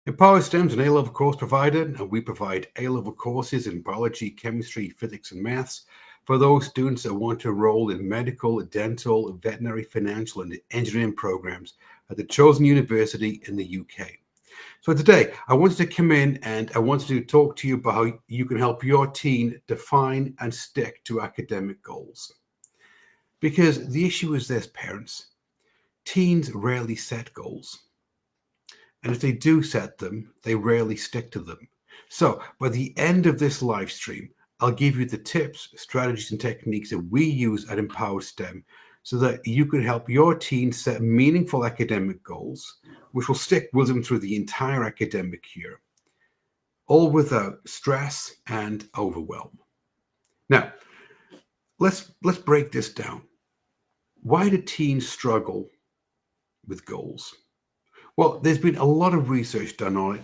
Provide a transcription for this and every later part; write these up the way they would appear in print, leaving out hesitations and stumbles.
Empower STEM's an A-level course provider, and we provide A-level courses in biology, chemistry, physics, and maths for those students that want to enroll in medical, dental, veterinary, financial, and engineering programs at the chosen university in the UK. So today, I wanted to come in and I wanted to talk to you about how you can help your teen define and stick to academic goals. Because the issue is this, parents. Teens rarely set goals. And if they do set them, they rarely stick to them. So by the end of this live stream, I'll give you the tips, strategies, and techniques that we use at Empower STEM so that you can help your teen set meaningful academic goals, which will stick with them through the entire academic year, all without stress and overwhelm. Now, let's break this down. Why do teens struggle with goals? Well, there's been a lot of research done on it,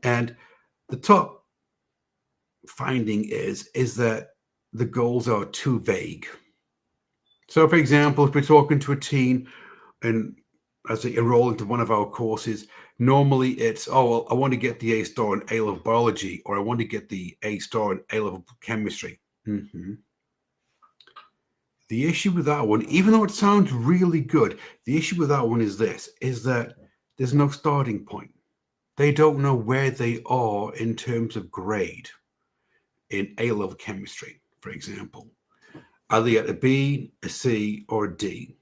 and the top finding is that the goals are too vague. So, for example, if we're talking to a teen and as they enroll into one of our courses, normally it's, oh, well, I want to get the A star in A-level biology, or I want to get the A star in A-level chemistry. The issue with that one, even though it sounds really good, the issue with that one is this, is that there's no starting point. They don't know where they are in terms of grade in A-level chemistry, for example. Are they at a B, a C, or a D?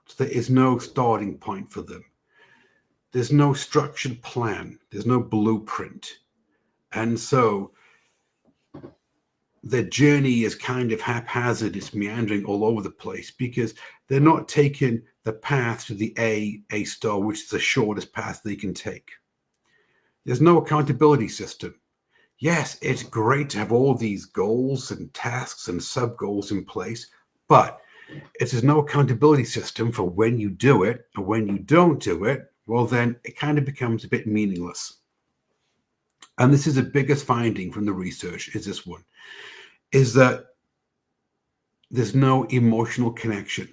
So there is no starting point for them. There's no structured plan. There's no blueprint. And so their journey is kind of haphazard. It's meandering all over the place because they're not taking the path to the A star, which is the shortest path they can take. There's no accountability system. Yes, it's great to have all these goals and tasks and sub-goals in place, but if there's no accountability system for when you do it and when you don't do it, well, then it kind of becomes a bit meaningless. And this is the biggest finding from the research, is this one, is that there's no emotional connection.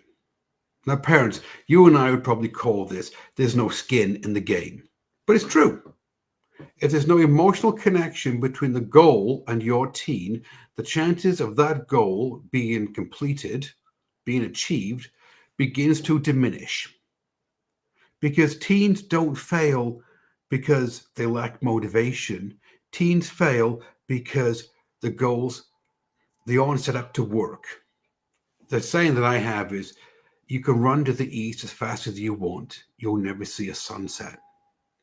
Now, parents, you and I would probably call this, there's no skin in the game. But it's true. If there's no emotional connection between the goal and your teen, the chances of that goal being completed, being achieved, begins to diminish. Because teens don't fail because they lack motivation. Teens fail because the goals, they aren't set up to work. The saying that I have is, you can run to the east as fast as you want, you'll never see a sunset.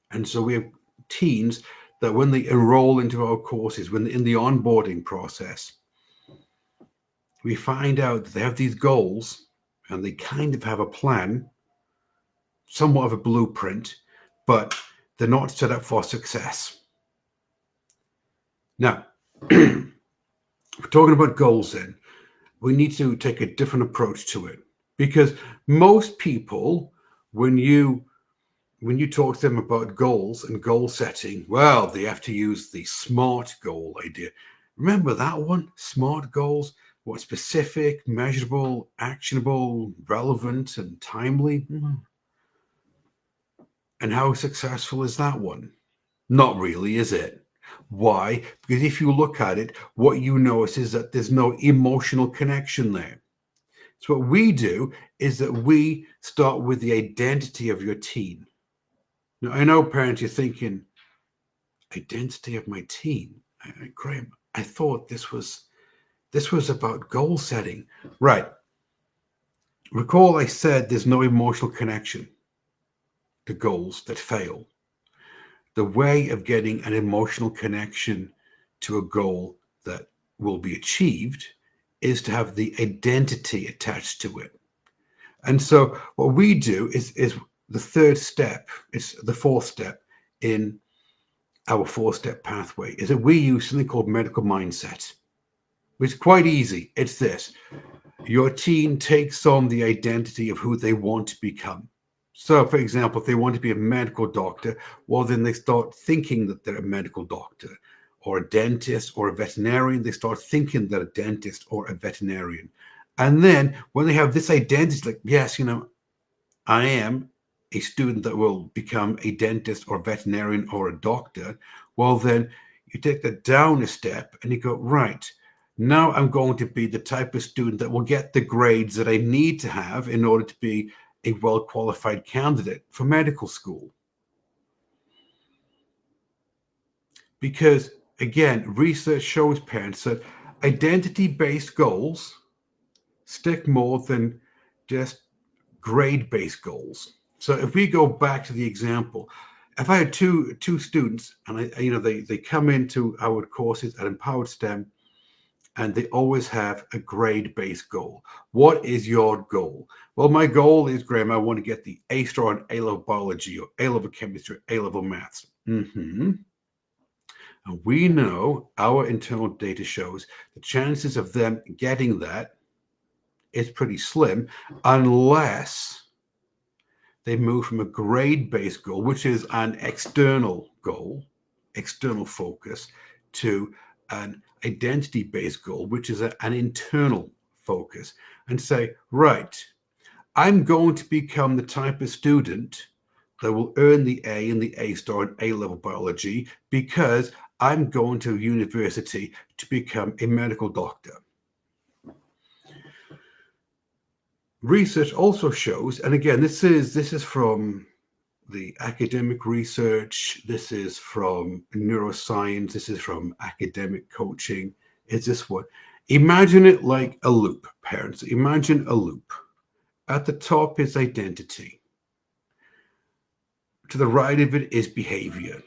And so we have teens that when they enroll into our courses, when in the onboarding process, we find out that they have these goals and they kind of have a plan, somewhat of a blueprint, but they're not set up for success. Now, we're talking about goals then. We need to take a different approach to it because most people, when you talk to them about goals and goal setting, well, they have to use the SMART goal idea. Remember that one? SMART goals? What, specific, measurable, actionable, relevant, and timely? And how successful is that one? Not really, is it? Why? Because if you look at it, what you notice is that there's no emotional connection there. So what we do is that we start with the identity of your teen. Now, I know, parents, you're thinking, identity of my teen? Graham, I thought this was about goal setting. Right. Recall I said there's no emotional connection to goals that fail. The way of getting an emotional connection to a goal that will be achieved is to have the identity attached to it. And so what we do is the third step, it's the fourth step in our four-step pathway, is that we use something called medical mindset, which is quite easy. It's this. Your teen takes on the identity of who they want to become. So, for example, if they want to be a medical doctor, well, then they start thinking that they're a medical doctor, or a dentist, or a veterinarian. They start thinking they're a dentist or a veterinarian. And then when they have this identity, like, yes, I am a student that will become a dentist or veterinarian or a doctor, well, then you take that down a step and you go, right, now I'm going to be the type of student that will get the grades that I need to have in order to be a well-qualified candidate for medical school. Because, again, research shows parents that identity-based goals stick more than just grade-based goals. So if we go back to the example, if I had two students and they come into our courses at Empowered STEM and they always have a grade-based goal. What is your goal? Well, my goal is, Graham, I want to get the A star on A-level biology or A-level chemistry, A-level maths. And we know our internal data shows the chances of them getting that is pretty slim unless they move from a grade-based goal, which is an external goal, external focus, to an identity-based goal, which is an internal focus, and say, right, I'm going to become the type of student that will earn the A and the A star in A-level biology because I'm going to university to become a medical doctor. Research also shows, and again, this is from the academic research, this is from neuroscience, this is from academic coaching. Is this one? Imagine it like a loop, parents. Imagine a loop. At the top is identity. To the right of it is behavior.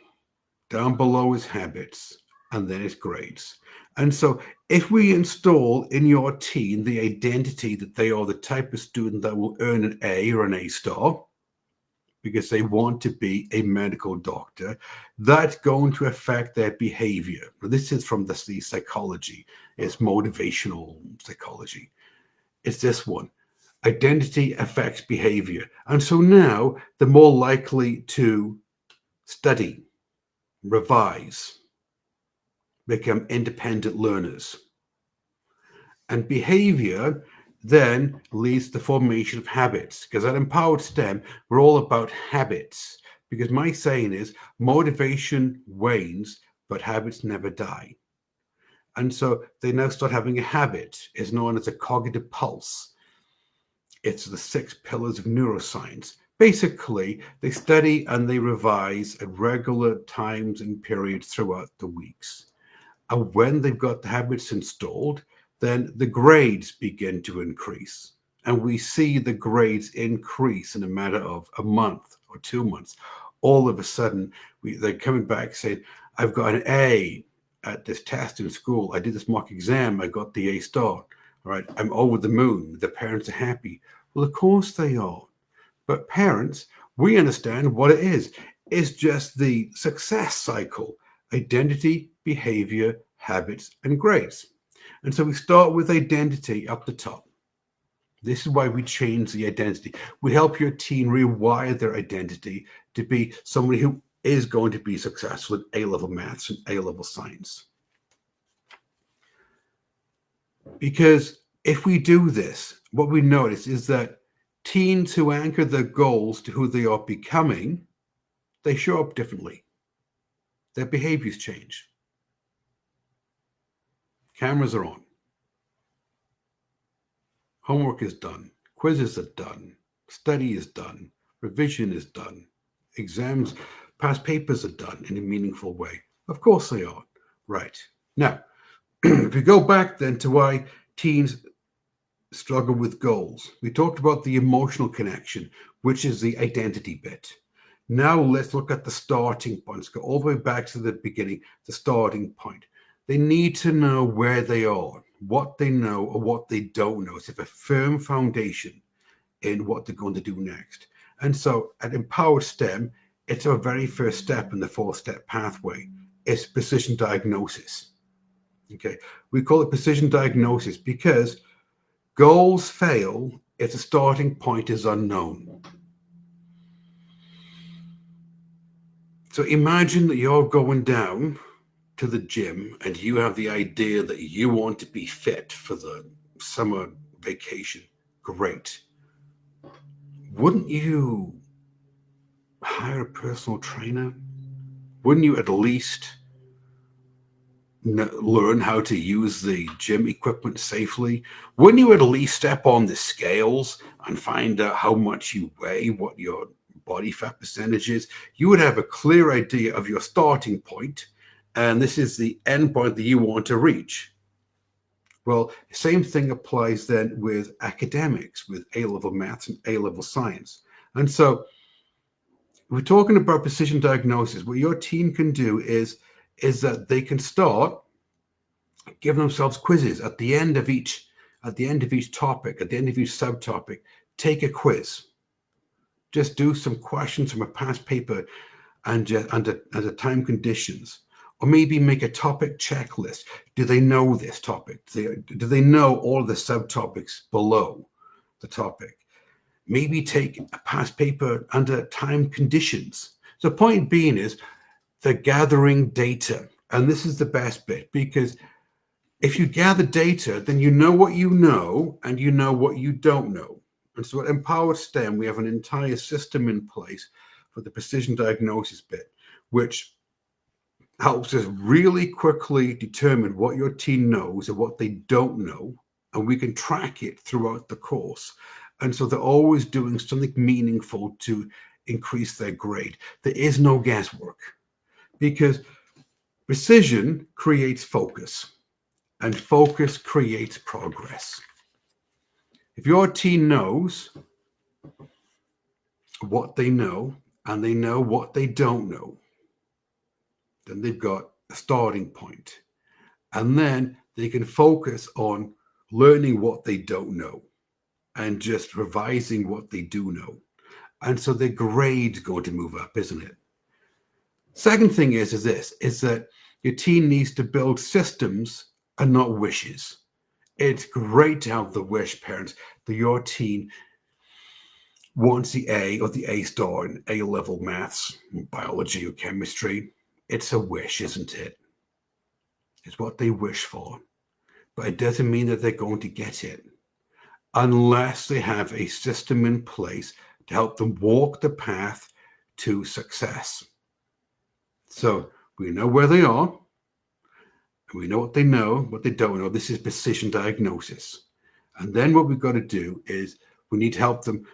Down below is habits, and then it's grades. And so if we install in your teen the identity that they are the type of student that will earn an A or an A star, because they want to be a medical doctor, that's going to affect their behavior. Now, this is from the psychology. It's motivational psychology. It's this one. Identity affects behavior. And so now they're more likely to study, revise, become independent learners. And behavior then leads to the formation of habits. Because at Empowered STEM, we're all about habits. Because my saying is motivation wanes, but habits never die. And so they now start having a habit. It's known as a cognitive pulse. It's the 6 pillars of neuroscience. Basically, they study and they revise at regular times and periods throughout the weeks. And when they've got the habits installed, then the grades begin to increase. And we see the grades increase in a matter of a month or 2 months. All of a sudden, they're coming back saying, I've got an A at this test in school. I did this mock exam. I got the A star. All right, I'm over the moon. The parents are happy. Well, of course they are. But parents, we understand what it is. It's just the success cycle: identity, behavior, habits, and grades. And so we start with identity up the top. This is why we change the identity. We help your teen rewire their identity to be somebody who is going to be successful at A-level maths and A-level science. Because if we do this, what we notice is that teens who anchor their goals to who they are becoming, they show up differently. Their behaviors change. Cameras are on. Homework is done. Quizzes are done. Study is done. Revision is done. Exams, past papers are done in a meaningful way. Of course they are. Right. Now, if we go back then to why teens struggle with goals, we talked about the emotional connection, which is the identity bit. Now let's look at the starting point. Let's go all the way back to the beginning, the starting point. They need to know where they are, what they know or what they don't know. So, have a firm foundation in what they're going to do next. And so at Empowered STEM, it's our very first step in the 4-step pathway. It's precision diagnosis. Okay, we call it precision diagnosis because goals fail if the starting point is unknown. So imagine that you're going down to the gym and you have the idea that you want to be fit for the summer vacation. Great. Wouldn't you hire a personal trainer? Wouldn't you at least learn how to use the gym equipment safely? Wouldn't you at least step on the scales and find out how much you weigh, what your body fat percentage is? You would have a clear idea of your starting point, and this is the end point that you want to reach. Well, same thing applies then with academics, with A-level maths and A-level science. And so we're talking about precision diagnosis. What your team can do is that they can start giving themselves quizzes at the end of each topic, at the end of each subtopic. Take a quiz. Just do some questions from a past paper and just under time conditions. Or maybe make a topic checklist. Do they know this topic? Do they know all the subtopics below the topic? Maybe take a past paper under time conditions. So point being is they're gathering data. And this is the best bit, because if you gather data, then you know what you know and you know what you don't know. And so at Empowered STEM, we have an entire system in place for the precision diagnosis bit, which helps us really quickly determine what your team knows and what they don't know, and we can track it throughout the course. And so they're always doing something meaningful to increase their grade. There is no guesswork, because precision creates focus, and focus creates progress. If your team knows what they know and they know what they don't know, then they've got a starting point. And then they can focus on learning what they don't know and just revising what they do know. And so their grade's going to move up, isn't it? Second thing is that your team needs to build systems and not wishes. It's great to have the wish, parents, that your team wants the A or the A star in A-level maths, biology, or chemistry. It's a wish, isn't it? It's what they wish for. But it doesn't mean that they're going to get it unless they have a system in place to help them walk the path to success. So we know where they are, and we know what they know, what they don't know. This is precision diagnosis. And then what we've got to do is we need to help them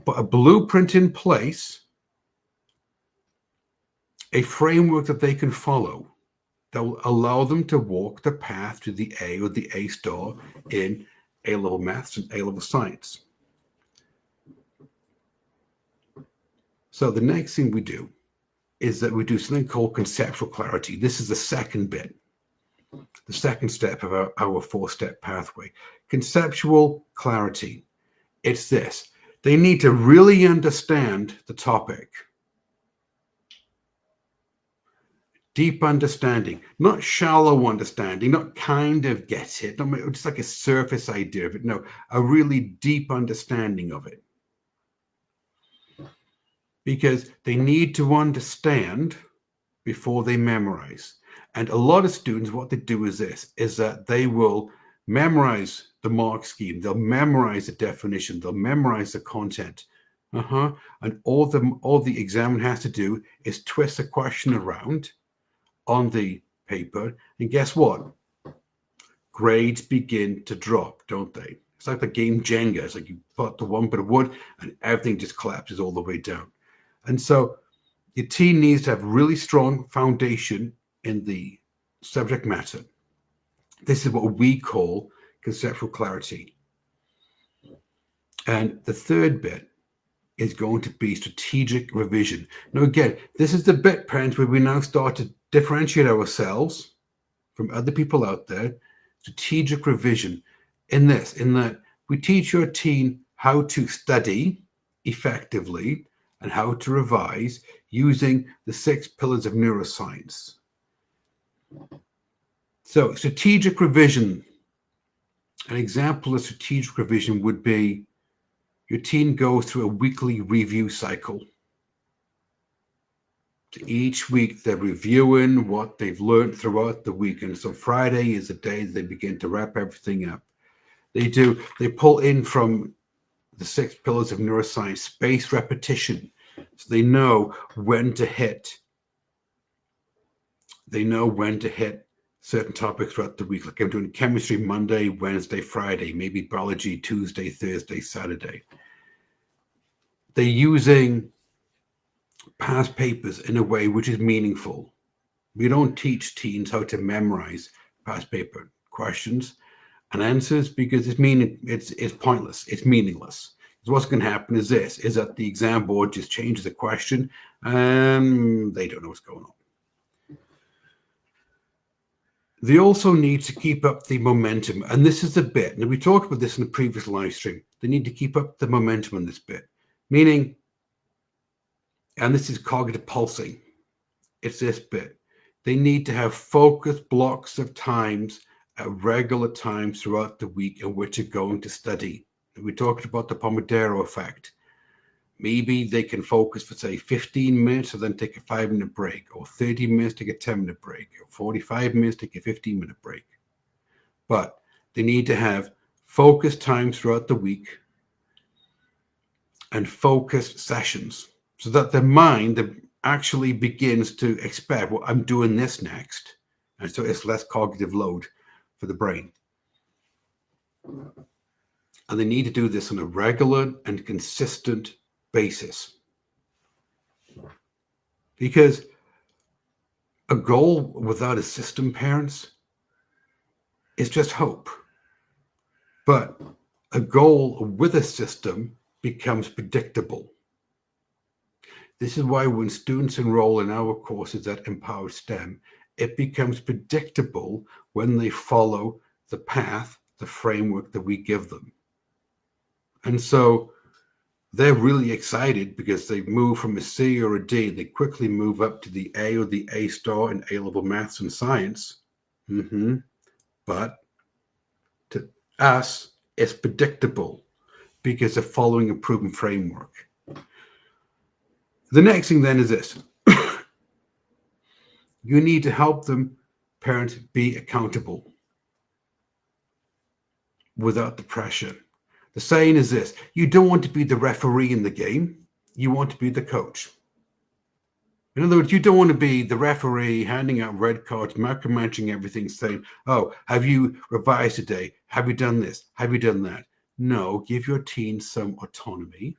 put a blueprint in place, a framework that they can follow that will allow them to walk the path to the A or the A star in A-level maths and A-level science. So the next thing we do is that we do something called conceptual clarity. This is the second bit, the second step of our four-step pathway. Conceptual clarity. It's this. They need to really understand the topic. Deep understanding, not shallow understanding, not kind of get it, not just like a surface idea of it. No, a really deep understanding of it. Because they need to understand before they memorize. And a lot of students, what they do is that they will memorize the mark scheme, they'll memorize the definition, they'll memorize the content. And all the examiner has to do is twist the question around on the paper, and guess what? Grades begin to drop, don't they? It's like the game Jenga. It's like you put the one bit of wood and everything just collapses all the way down. And so your team needs to have really strong foundation in the subject matter. This is what we call conceptual clarity. And the third bit is going to be strategic revision. Now, again, this is the bit, parents, where we now start to differentiate ourselves from other people out there. Strategic revision in that we teach your team how to study effectively and how to revise using the 6 pillars of neuroscience. So strategic revision, an example of strategic revision would be your team goes through a weekly review cycle. Each week they're reviewing what they've learned throughout the week. And so Friday is the day they begin to wrap everything up. They pull in from the 6 pillars of neuroscience, spaced repetition. So they know when to hit. They know when to hit certain topics throughout the week. Like I'm doing chemistry Monday, Wednesday, Friday, maybe biology Tuesday, Thursday, Saturday. They're using past papers in a way which is meaningful. We don't teach teens how to memorize past paper questions and answers because it's pointless. It's meaningless. So what's going to happen is that the exam board just changes the question and they don't know what's going on. They also need to keep up the momentum. And this is the bit. Now, we talked about this in the previous live stream. They need to keep up the momentum on this bit. Meaning, and this is cognitive pulsing. It's this bit. They need to have focused blocks of times at regular times throughout the week in which they're going to study. And we talked about the Pomodoro effect. Maybe they can focus for, say, 15 minutes and then take a 5-minute break, or 30 minutes, take a 10-minute break, or 45 minutes, take a 15-minute break. But they need to have focused times throughout the week and focused sessions so that their mind actually begins to expect, well, I'm doing this next. And so it's less cognitive load for the brain. And they need to do this on a regular and consistent basis. Because a goal without a system, parents, is just hope. But a goal with a system becomes predictable. This is why when students enroll in our courses at Empower STEM, it becomes predictable when they follow the path, the framework that we give them. And so they're really excited because they move from a C or a D. They quickly move up to the A or the A star in A-level maths and science. But to us, it's predictable because they're following a proven framework. The next thing then is this. You need to help them, parents, be accountable without the pressure. The saying is this: you don't want to be the referee in the game, you want to be the coach. In other words, you don't want to be the referee handing out red cards, micromanaging everything, saying, oh, have you revised today? Have you done this? Have you done that? No, give your teen some autonomy,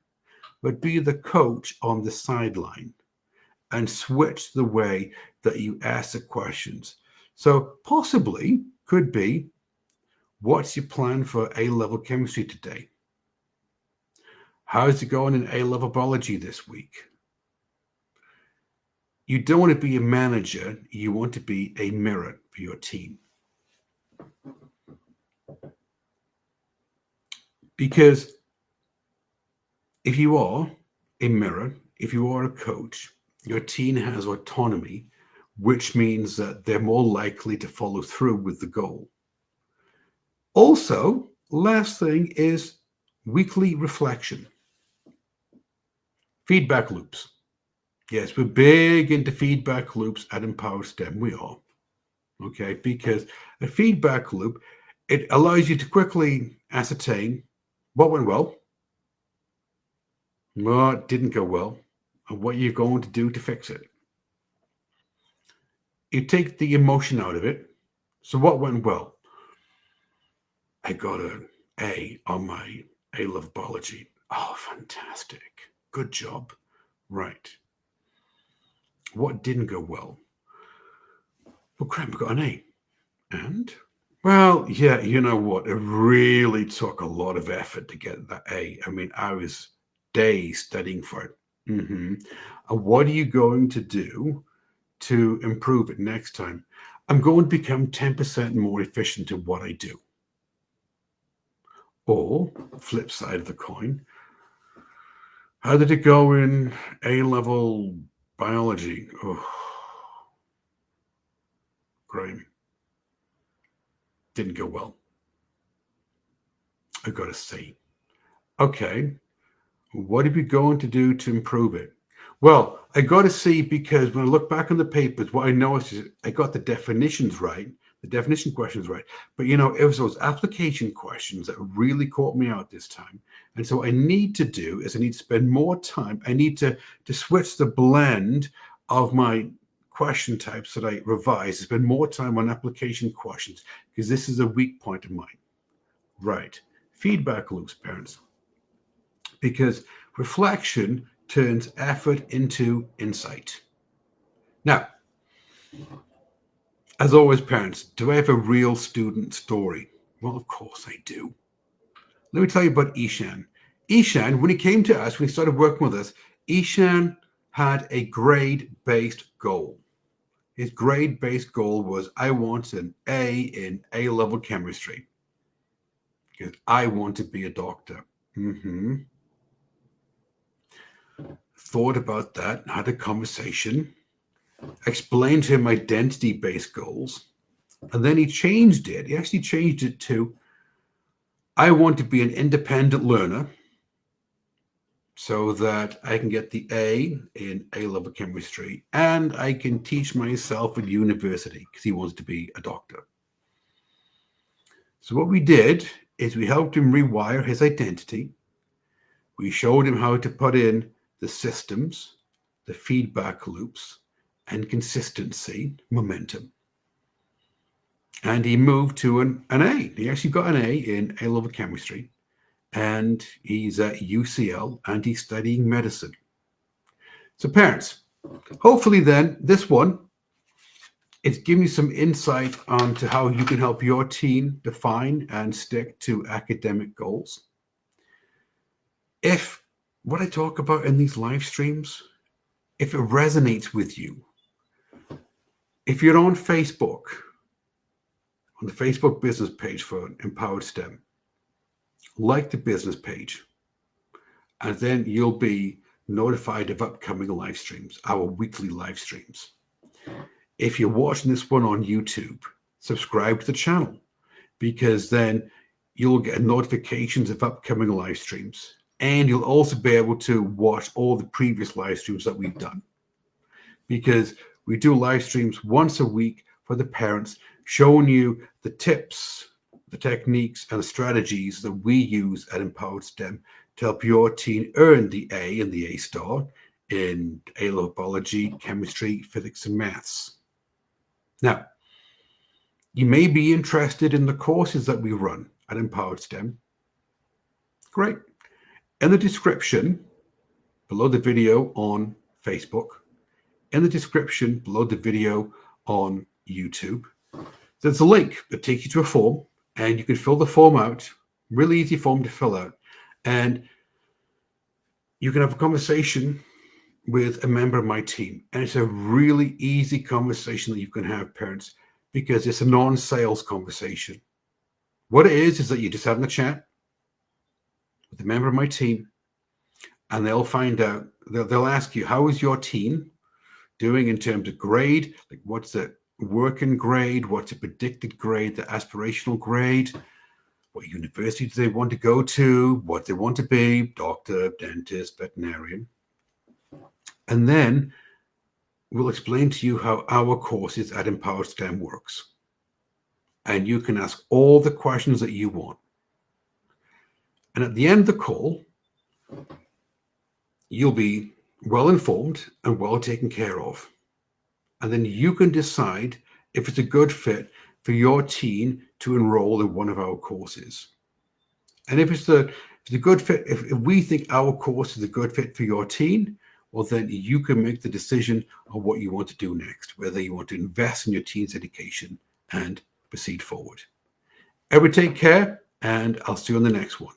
but be the coach on the sideline and switch the way that you ask the questions. So possibly could be, what's your plan for A-level chemistry today? How's it going in A-level biology this week? You don't want to be a manager. You want to be a mirror for your team. Because if you are a mirror, if you are a coach, your teen has autonomy, which means that they're more likely to follow through with the goal. Also, last thing is weekly reflection. Feedback loops. Yes, we're big into feedback loops at Empower STEM. We are. Okay, because a feedback loop, it allows you to quickly ascertain what went well, what didn't go well, and what you're going to do to fix it. You take the emotion out of it. So what went well? I got an A on my A-level biology. Oh, fantastic. Good job. Right. What didn't go well? Well, crap, I got an A. And? Well, yeah, you know what? It really took a lot of effort to get that A. I mean, I was days studying for it. And what are you going to do to improve it next time? I'm going to become 10% more efficient in what I do. Or, flip side of the coin, how did it go in A-level biology? Oh, Graham. Didn't go well. I got a C. Okay. What are we going to do to improve it? Well, I got a C because when I look back on the papers, what I noticed is I got the definitions right, The definition question is right. But it was those application questions that really caught me out this time. And so what I need to do is I need to spend more time. I need to switch the blend of my question types that I revise, spend more time on application questions, because this is a weak point of mine. Right. Feedback loops, parents. Because reflection turns effort into insight. Now, as always, parents, do I have a real student story? Well, of course I do. Let me tell you about Ishan. Ishan, when he came to us, when he started working with us, Ishan had a grade-based goal. His grade-based goal was, I want an A in A-level chemistry, because I want to be a doctor. Thought about that, had a conversation, explained to him identity-based goals, and then he changed it. He actually changed it to, I want to be an independent learner so that I can get the A in A-level chemistry and I can teach myself at university, because he wants to be a doctor. So what we did is we helped him rewire his identity. We showed him how to put in the systems, the feedback loops, and consistency, momentum. And he moved to an A. He actually got an A in A-level chemistry. And he's at UCL and he's studying medicine. So parents, hopefully then this one, it's giving you some insight onto how you can help your teen define and stick to academic goals. If what I talk about in these live streams, if it resonates with you, if you're on Facebook, on the Facebook business page for Empowered STEM, like the business page, and then you'll be notified of upcoming live streams, our weekly live streams. If you're watching this one on YouTube, subscribe to the channel, because then you'll get notifications of upcoming live streams, and you'll also be able to watch all the previous live streams that we've done, because we do live streams once a week for the parents, showing you the tips, the techniques, and the strategies that we use at Empowered STEM to help your teen earn the A and the A star in A-level biology, chemistry, physics, and maths. Now, you may be interested in the courses that we run at Empowered STEM. Great. In the description below the video on Facebook, in the description below the video on YouTube, there's a link that takes you to a form, and you can fill the form out. Really easy form to fill out. And you can have a conversation with a member of my team. And it's a really easy conversation that you can have, parents, because it's a non-sales conversation. What it is that you're just having a chat with a member of my team, and they'll find out, they'll ask you, how is your teen doing in terms of grade? Like, what's the working grade? What's a predicted grade, the aspirational grade? What university do they want to go to? What they want to be, doctor, dentist, veterinarian. And then we'll explain to you how our courses at Empowered STEM works. And you can ask all the questions that you want. And at the end of the call, you'll be well informed and well taken care of. And then you can decide if it's a good fit for your teen to enroll in one of our courses. And if it's a good fit, if we think our course is a good fit for your teen, well, then you can make the decision on what you want to do next, whether you want to invest in your teen's education and proceed forward. Everybody take care, and I'll see you on the next one.